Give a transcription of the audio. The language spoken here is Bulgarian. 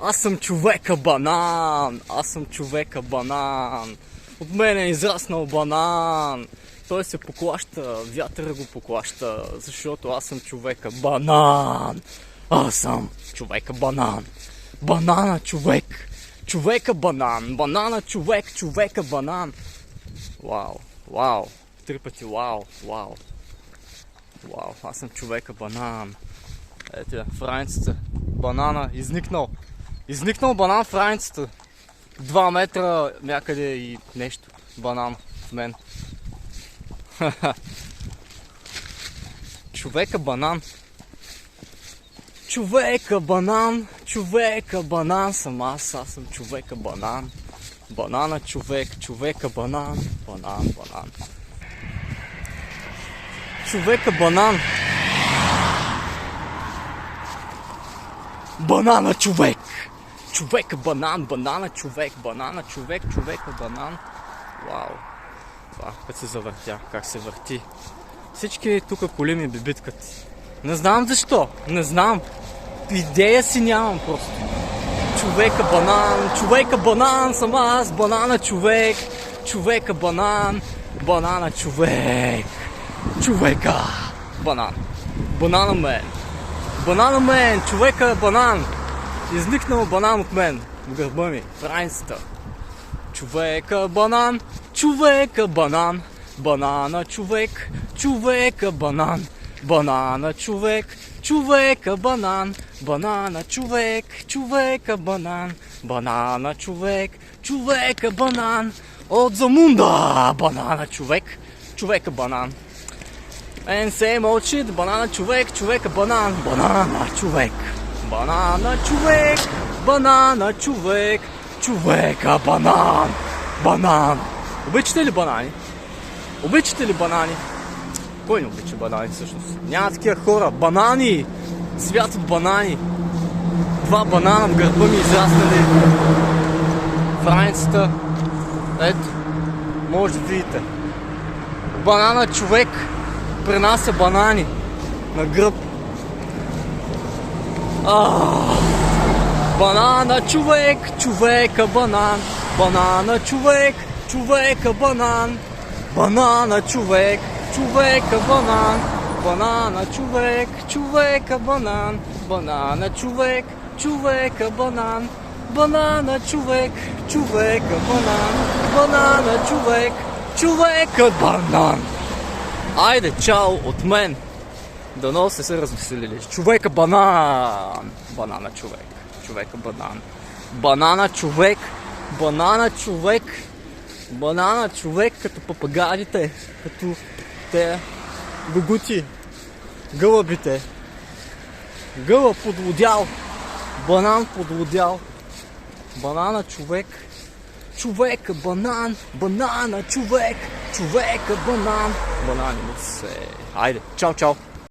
Аз съм човека банан! Аз съм човека банан! От мен е израснал банан! Той се поклаща, вятъра го поклаща, защото аз съм човека банан! Аз съм човека банан! Банана човек! Човека банан! Банана човек! Човека банан! Вау! Вау! 3 пъти вау! Вау! Вау! Аз съм човека банан! Ето я, в раницата. Банана, изникнал. Изникнал банан в раницата. 2 метра някъде и нещо. Банан в мен. Човека банан. Човека банан. Човека банан съм аз. Аз съм човека банан. Банана човек. Човека банан. Банан, банан. Човека банан. Банана човек! Човека банан, банана човек, банана човек, човека банан. Вау! Това, като се завъртя, как се върти. Всички тук коли ми бибиткат. Не знам защо, не знам. Идея си нямам просто. Човека банан съм аз, банана човек, човека банан, банана човек, човека банан, банана мен. Банана мен, човека банан. Изникнал банан от мен в гърба ми, в раницата. Човека банан, човека банан. Банана човек, човека банан. Банана човек, човека банан. Банана човек, човека банан. Банана човек, човека банан. От Замунда, банана човек, човека банан. And say мълчи, банана човек, човека банан, банана човек, банана човек, банана човек, човека банан, банан. Обичате ли банани? Обичате ли банани? Кой не обича банани всъщност? Няма такива хора. Банани! Свят от банани. 2 банана в гърба ми израснали в раницата. Ето, може да видите. Банана човек пренася банани на гръб. Банана човек, човека банан. Банана човек, човека банан. Банана човек, човека банан. Банана човек, човека банан. Банана човек, човека банан. Банана човек, човека банан. Банана човек, човека банан. Айде, чао от мен! Дано се развеселили. Човека банан! Банана човек. Човека банан. Банана човек. Банана човек. Банана човек като папагадите. Като те гугути. Гълъбите. Гълъб подлодял. Банан подлодял. Банана човек. Човека банан, банана човек, човека банан. Банани му се. Айде, чао, чао.